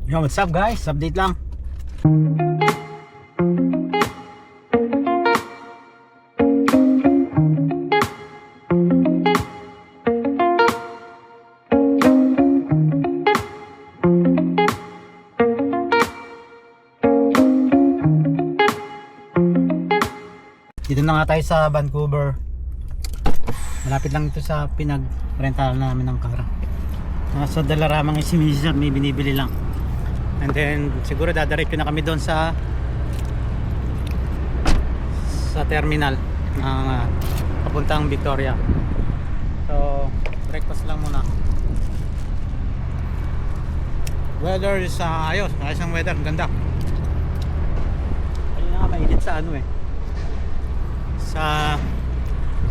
Yo, what's up guys? Update lang. Dito na nga tayo sa Vancouver. Malapit lang ito sa pinag-rental namin ng car. Nasa Dalaramang si Mrs. may binibili lang. And then siguro dadiretso na kami doon sa terminal ng papuntang Victoria. So breakfast lang muna. Weather is ayos ang weather, ganda. Ayun na nga, mainit sa ano sa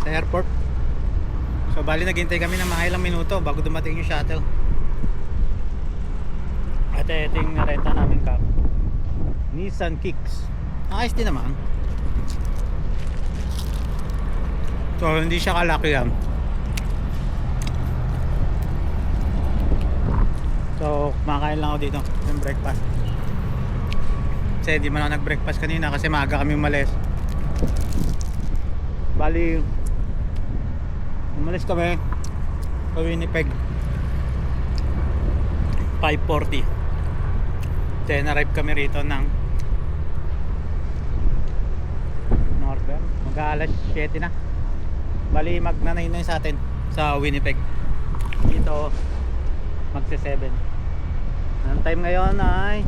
airport. So bali naghintay kami ng mga ilang minuto bago dumating yung shuttle. At ito yung renta namin car, Nissan Kicks. Ayos din naman. So hindi siya kalaki yan. So kumakain lang ako dito ng breakfast. Kasi di man ako nag-breakfast kanina kasi maaga kami umalis. Bali umalis kami sa Winnipeg 5:40. Then arrive kami rito ng Northern. Mag-aalas 7 na. Bali mag-9 na sa atin sa Winnipeg. Dito magse-7. Ang time ngayon ay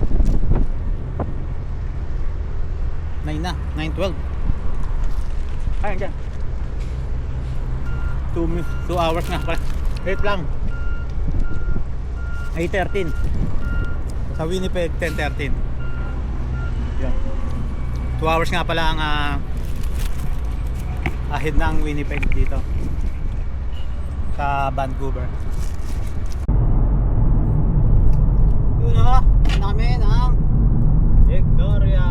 9 na, 9:12. Ayan dyan 2 hours nga pala. Wait lang, 8:13 sa Winnipeg, 10:13. Yan, 2 hours nga pala ang ahead ng Winnipeg dito sa Vancouver. Yun na namin ang Victoria.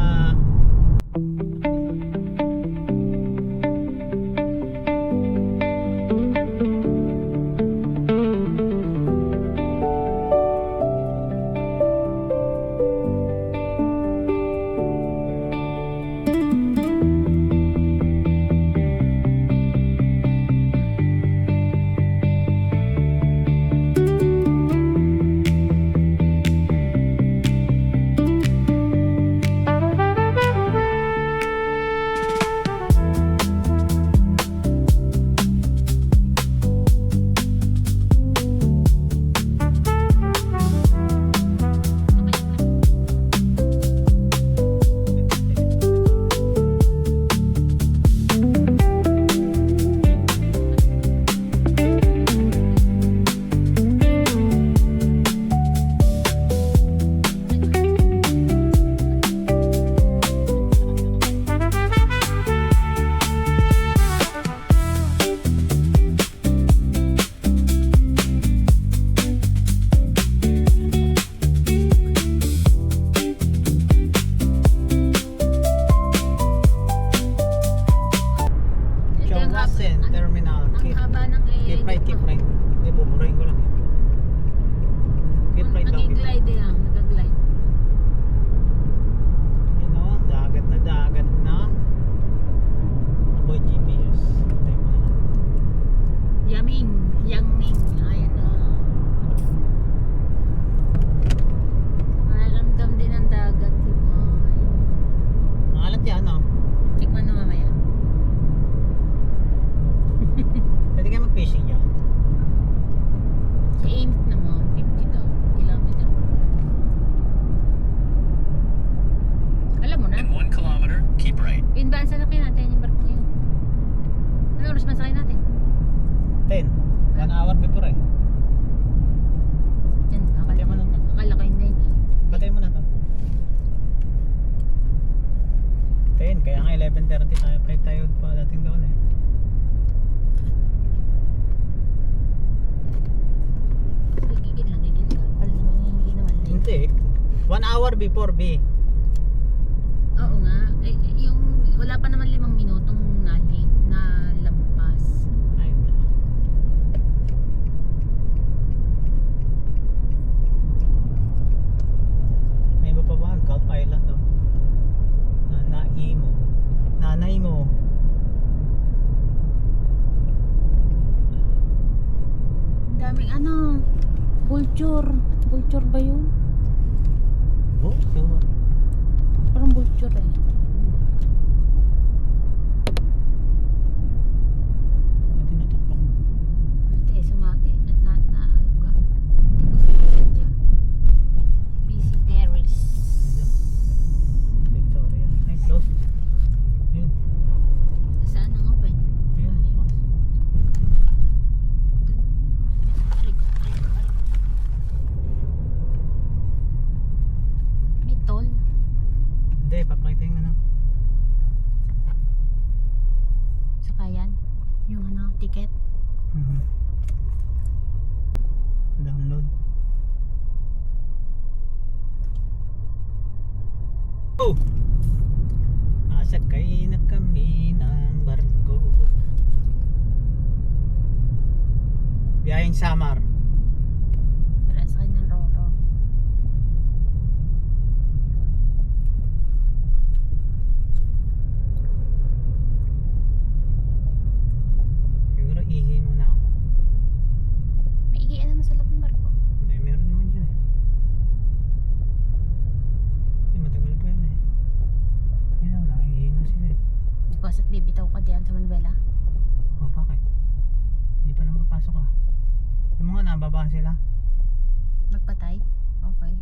Terminal. Keep right. Hindi, buburahin ko lang. Keep right daw. Nag-glide nag-glide. Yun o, dagat na. Avoid GPS. Tayo mo na. Yangming. Ayan o. Maramdam din ang dagat, diba? Nangalat yan o. Tikman na mamaya. Pwede kayo mag-fishing yan. Sa init naman, 50 daw. Kilometer. Alam mo na? In 1 kilometer, keep right. Inbound sa natin yung barko ngayon. Ano oras masakay natin? 10. 1 hour before eh. Yan, Batay mo na. akala ko yung 9 eh. Batay mo na to. 10. Kaya nga 11:30 tayo. 5 tayo pa dating doon eh. Gigil ka. Pal naman hindi naman late. Hindi. 1 hour before B. Oo nga. Yung wala pa naman 5 minutong na lampas. Ay, vulture. Vulture ba yun? Oh, sure. Parang vulture eh. Pwede natuktok mo. Ate, sumagi. At ano ka. Hindi ko sinasadya. Busy Paris. Ito. Victoria. Ay, close. Ayun. Saan ang open? Ayun. May toll. Hindi, papakita yung ano. Sakayan. Yung ano, ticket. Mhm. Download. Oh! Asakay na kami ng barko. Biyaheng Samar. Tara, sakay ng Roro. Siguro ihi muna ako. May ihian naman sa loob ng barko. Ay, meron naman dyan eh. Ay, matagal pa yun eh. Yun na, wala. Ihi nga sila eh. Because at bibitaw ka diyan sa Manuela. Oh, bakit? Hindi pa naman papasok ah. Yung mga nababa sila. Magpatay? Okay.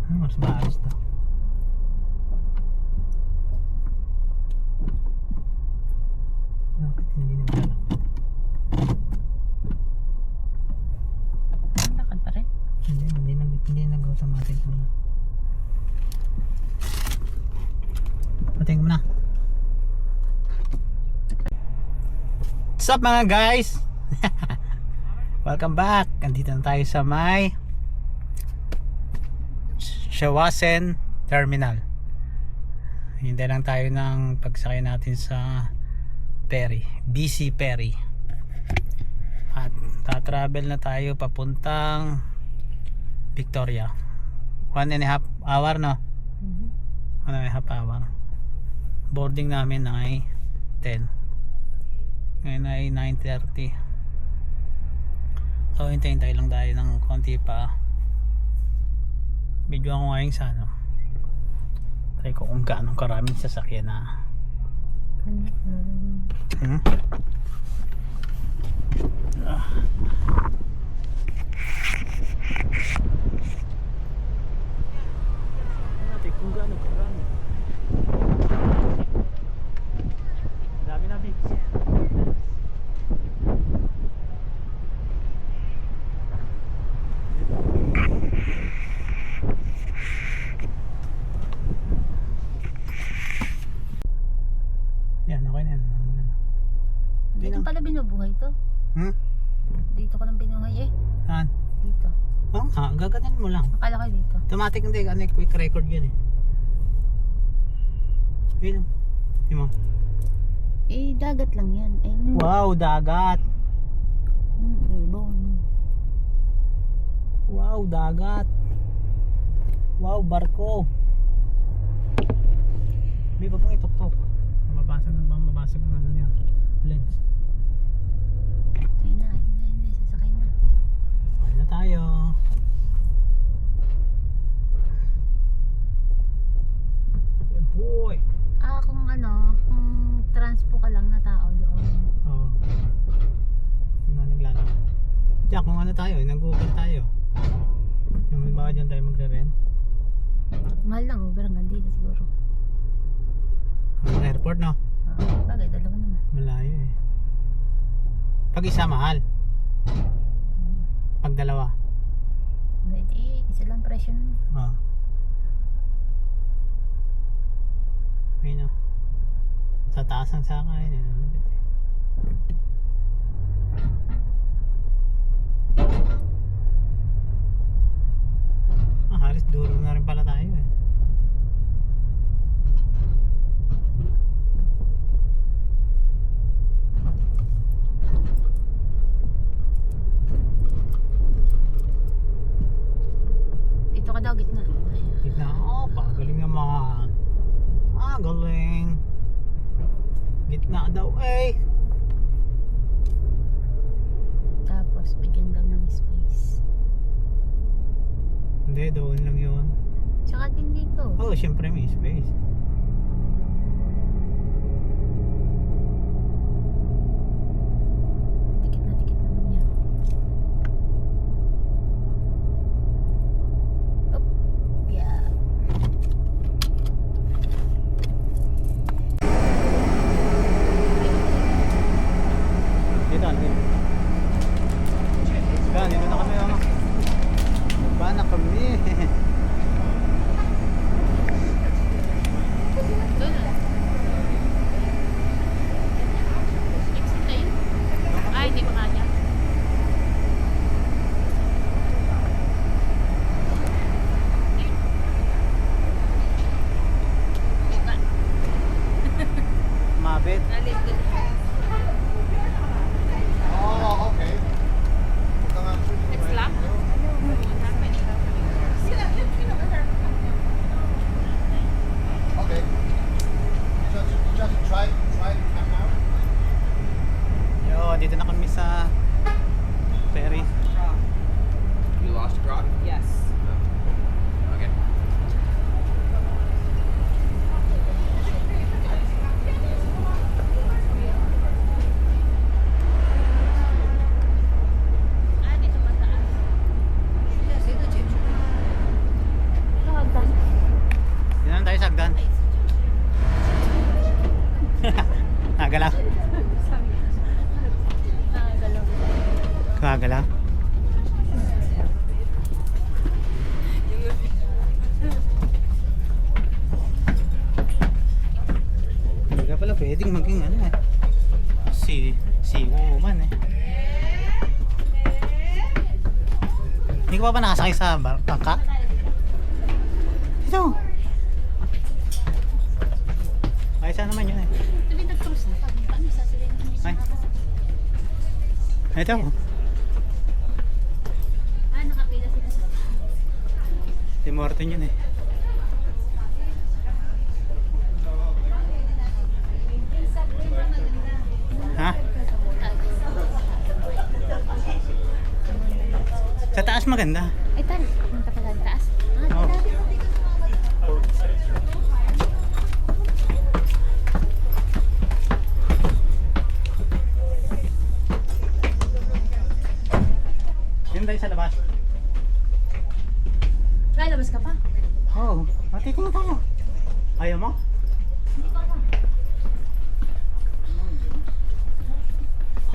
Ano mas maalis to? Bakit hindi nagdala? Ang lakad pa rin. Hindi nag-automatic na. Patingin mo na. What's up mga guys? Welcome back. Andito na tayo sa may Shawasen Terminal. Hintay lang tayo ng pagsakay natin sa ferry, BC Ferry. At ta-travel na tayo papuntang Victoria. 1.5 hour no? 1.5 hour. Boarding namin ay 10. Ngayon ay 9:30. So hintay lang tayo ng konti pa. Video ako ngayon sa ano. Try ko kung gaano karaming sasakyan na. Ah. Natin kung gaano karami. Dami na big. Yan, okay na yan. Dito pala binubuhay to. Hmm? Dito ko lang binuhay eh. Saan? Dito. Oo nga, gaganan mo lang. Akala ko dito. Automatic hindi, ano quick record yun eh. Yun o. Yun mo. Eh, dagat lang yan. Ay, no. Wow, dagat. Ibon. Wow, dagat. Wow, barko. May bagong itok-tok. Mababasag ng ano niya. Lens. Ayun na. Sasakay na. Saan na tayo? Yeah boy. Kung ano, kung transpo ka lang na tao doon. Oo. Yung mga naglalakad. Diyan, kung ano tayo, nag-Uber tayo. Yung baka dyan tayo magre-rent. Mahal lang, Uber hanggang dito siguro. Ang airport, no? Bagay, dalawa naman. Malayo eh. Pag isa, mahal. Pag dalawa. Eh, isa lang presyo nun. Oo. Ayun o. Sa taas ang sakay. Nalulubit eh. Halos duro na rin pala tayo eh. Dito ka daw, gitna. Ayan. Gitna. Oh, pagaling naman. Galing. Gitna daw ay. Tapos, bigyan daw ng space. Hindi, doon lang yun. Tsaka din dito. Oo, syempre may space. Dikit na naman yan. Up. Yeah. Dito, ano yun? Yan, dito na kami. Oh. Ba na kami. Doon na. Exit na yun. Ay, hindi pa kanya. Mabit. Oh, okay. It's locked. Okay. Just try come out. Yo, dito na kami sa ferry. You lost a grog? Yes. Okay. Ah, dito mataas. Ito, hagdan. Dito na tayo sa hagdan. Nagalaw. Nakagalaw. Kagalaw. Hindi ka pala pwedeng maging ano eh. Si woman eh. Hindi ka pa nakasakay sa bangka? Ito. Ay, saan naman yun eh? Tuloy nag-cruise na. Paano sasabihin mo Ay. Ito. Ah, nakapila sila sa... Tim Horton yun eh. Ha? Sa taas maganda. Ay, tal. Punta pa sa taas. Oh. Yun tayo sa labas. Lalabas ka pa? Oo. Matitingin tayo. Ayaw mo? Hindi pa pa.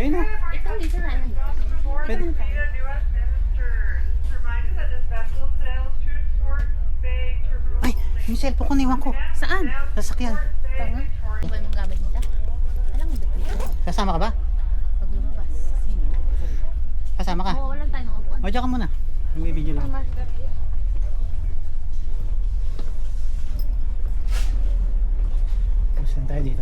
Ayun na. Ito, dito na lang. Pwede. Ay, yung cellphone ko naiwan ko. Saan? Sasakyan. Tanga. Ano ba yung gamit nila? Alam mo ba dito? Kasama ka ba? Pag lumabas. Kasama ka? Oo, walang tayo ng upuan. O, diyan ka muna. May video lang. Saan tayo dito?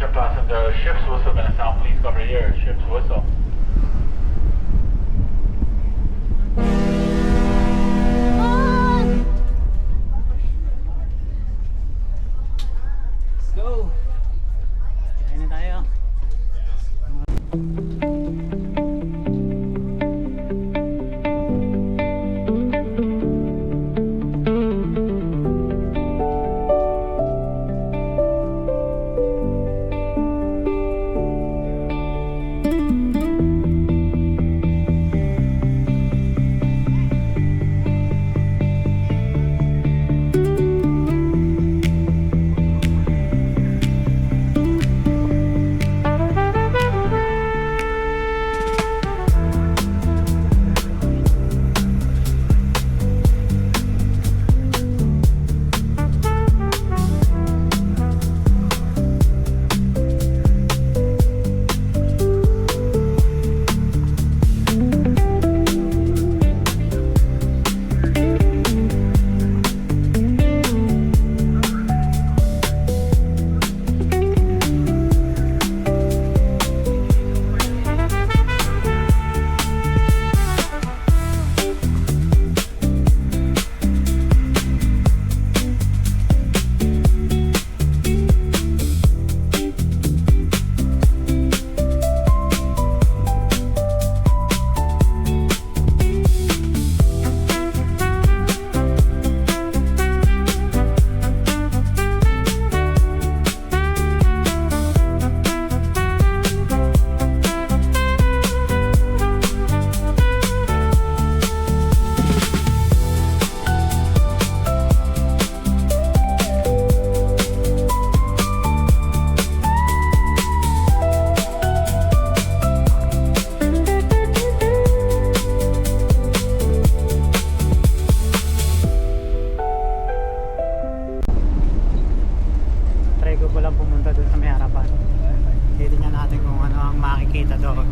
Attention passenger, ship's whistle gonna sound. Please cover your ears. Ship's whistle. Let's go! Kain na tayo. Try ko palang pumunta doon sa may harapan. Titignan natin kung ano ang makikita doon.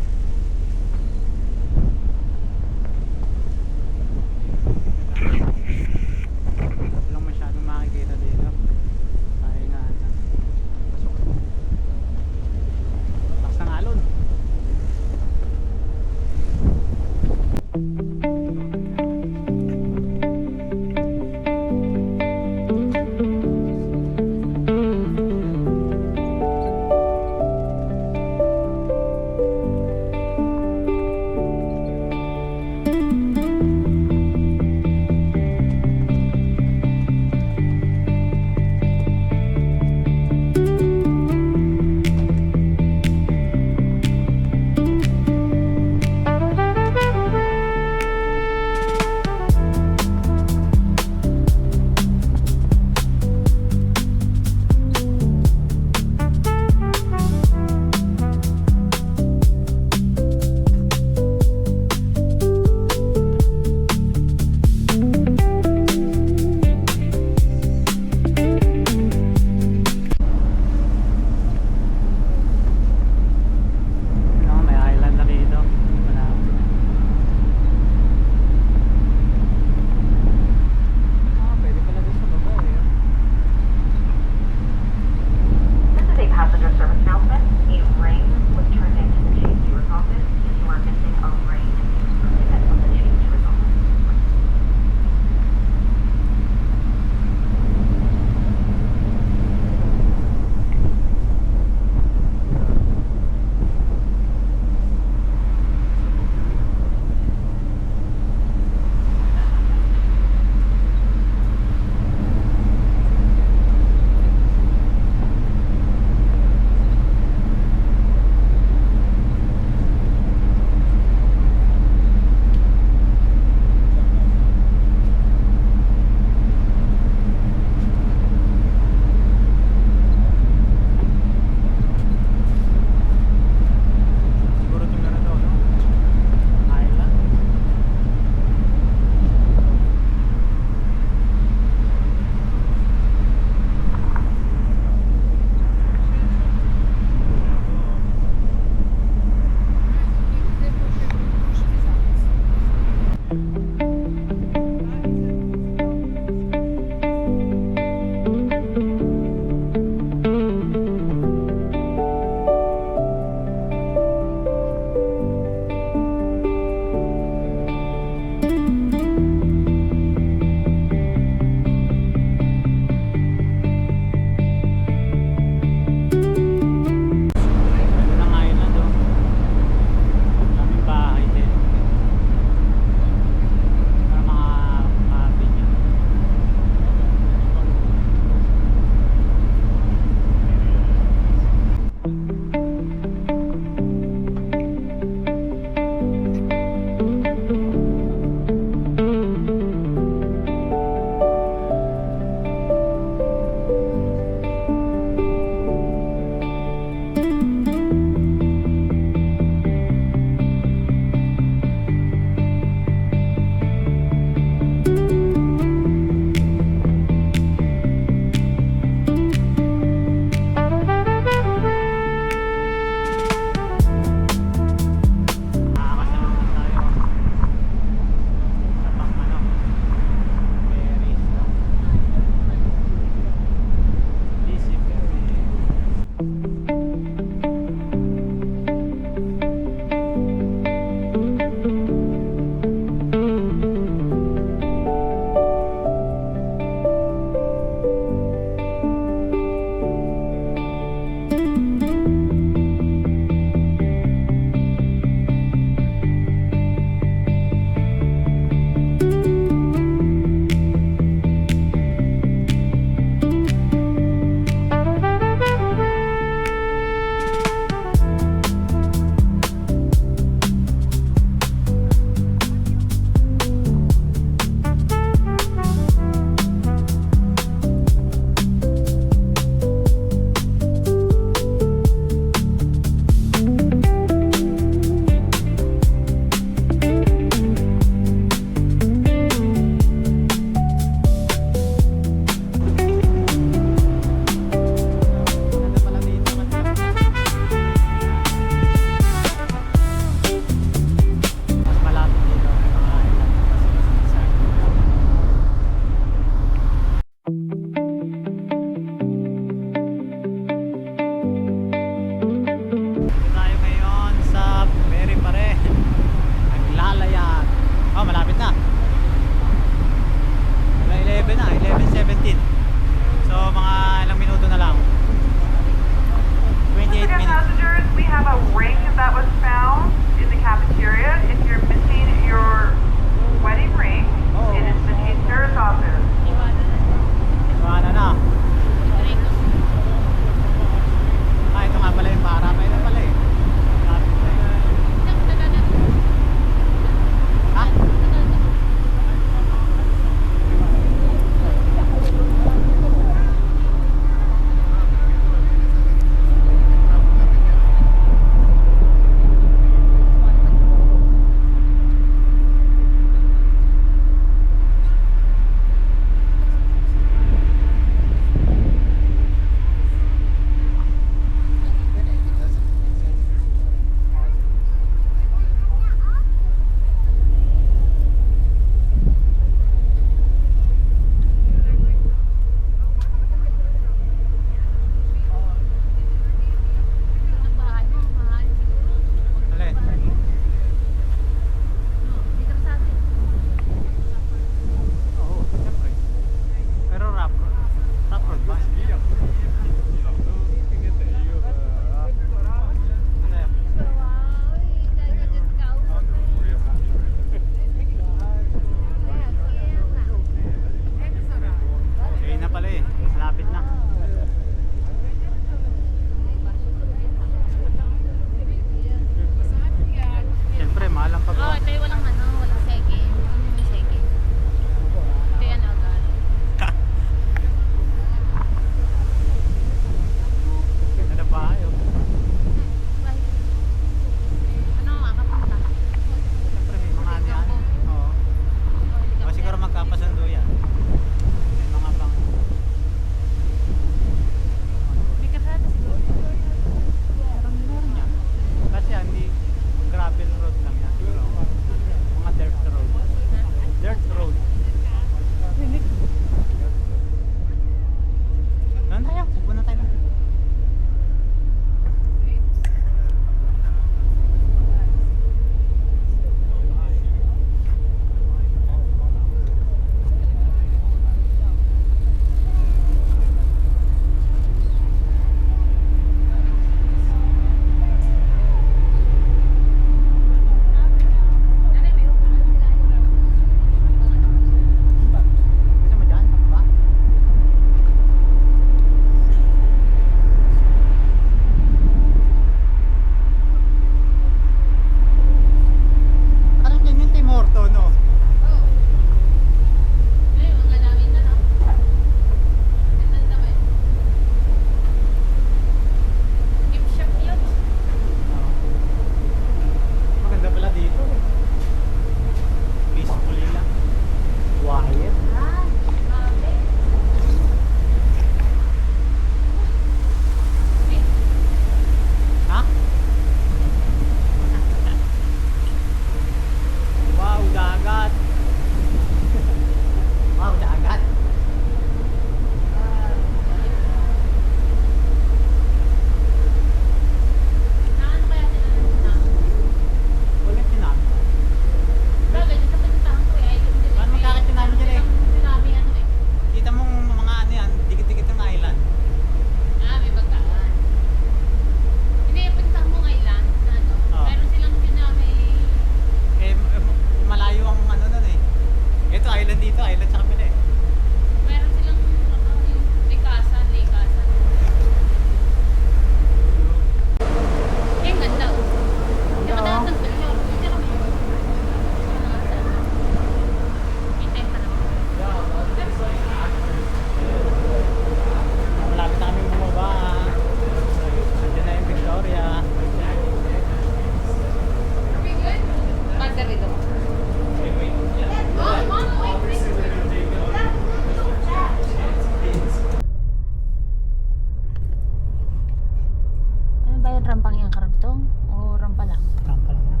Rampang yung karugtong? O rampa lang? Rampa lang na.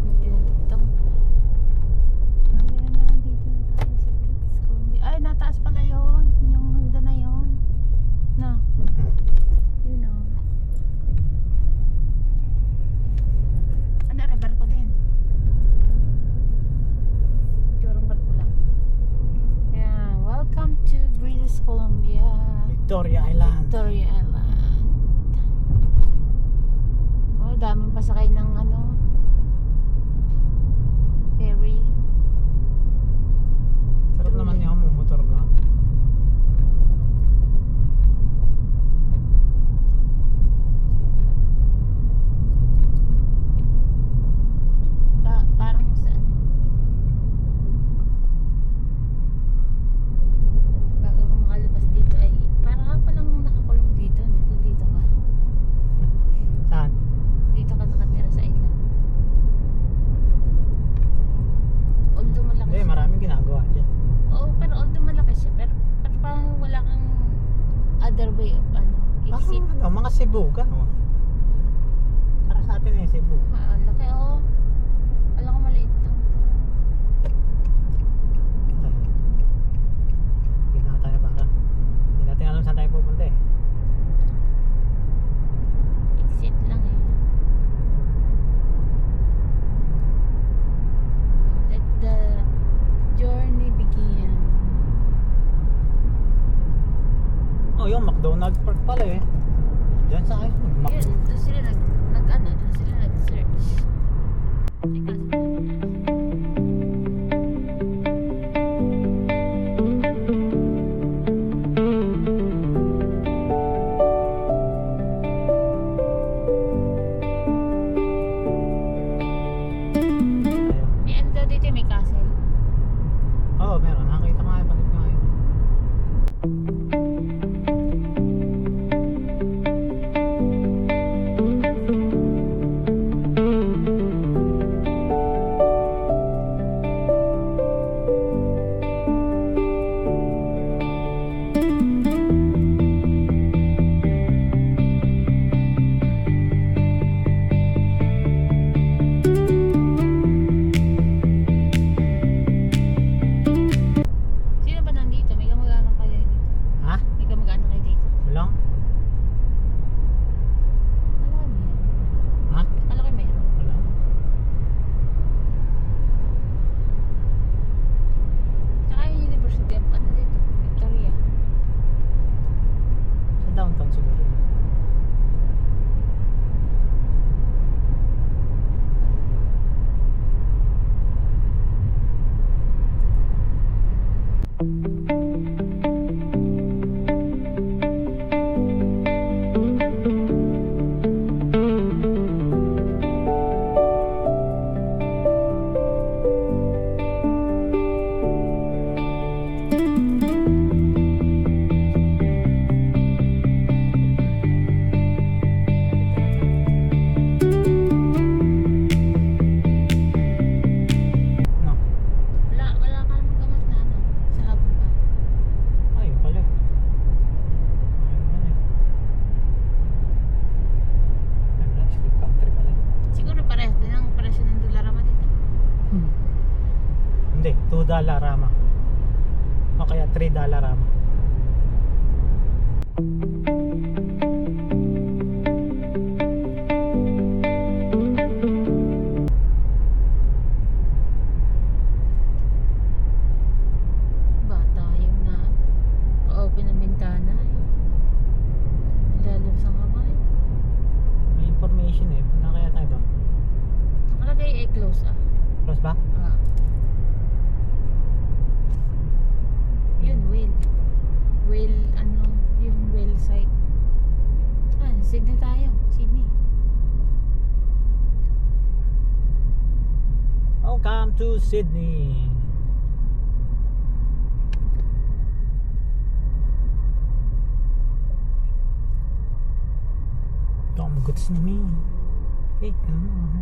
Hindi na dugtong. Ayan na, dito na tayo sa British Columbia. Ay, nataas pala yun. Yung hagda na yun. No. You know. Ano, barko din. Turong barko lang. Yeah, welcome to British Columbia. Victoria Island. Victoria Island. Oh, daming pasakay ng ano, ferry. Sarap naman yung motor ba? Parang sa ano, bago ka makalabas dito ay parang ka palang nakakulong dito. Dito ka. Saan? Dito ka nakatira sa island. Although malaki Hindi, siya. maraming ginagawa dyan. Oo, pero although malaki siya, pero parang wala kang other way of ano, exit. Parang mga Cebu, gano'n. Para sa atin eh, Cebu. Ah, laki oh. Wala ko maliit lang to. Ito. Hindi na tayo para. Hindi natin alam saan tayo pupunta eh. Exit lang eh. Let the journey begin. Oh, yung McDonald's Park pala eh. Diyan sa akin. Yun, doon sila doon sila nag-search. Teka, may ano daw dito, may castle. Oo, meron. Nakakita ko nga yung palit ko nga yun. Sino ba nandito? May kamag-anak kayo dito? Ha? May kamag-anak kayo dito? Walang? Alam ko meron. Ha? Alam ko meron. Walang? Tsaka yung University of ano dito? Victoria. Sa downtown siguro. No? Wala ka namang gamot na ano? Sa habon ba? Ay, yun pala eh. Ayun na eh. Ayun lang, sleep country pala. Siguro parehas din ang presyo ng Dolarama dito. Hindi, $2 rama. O kaya $3 rama. Bata yung na open ang bintana eh. Lalabas ang kamay. May information eh. Punta kaya tayo doon. Nakalagay eh close ah. Close ba? Ah. Yun, whale. Whale, ano, yung whale site. Ah, Sydney tayo. Sydney. Welcome to Sydney. Ito ang maguts na me. Okay, ano mo.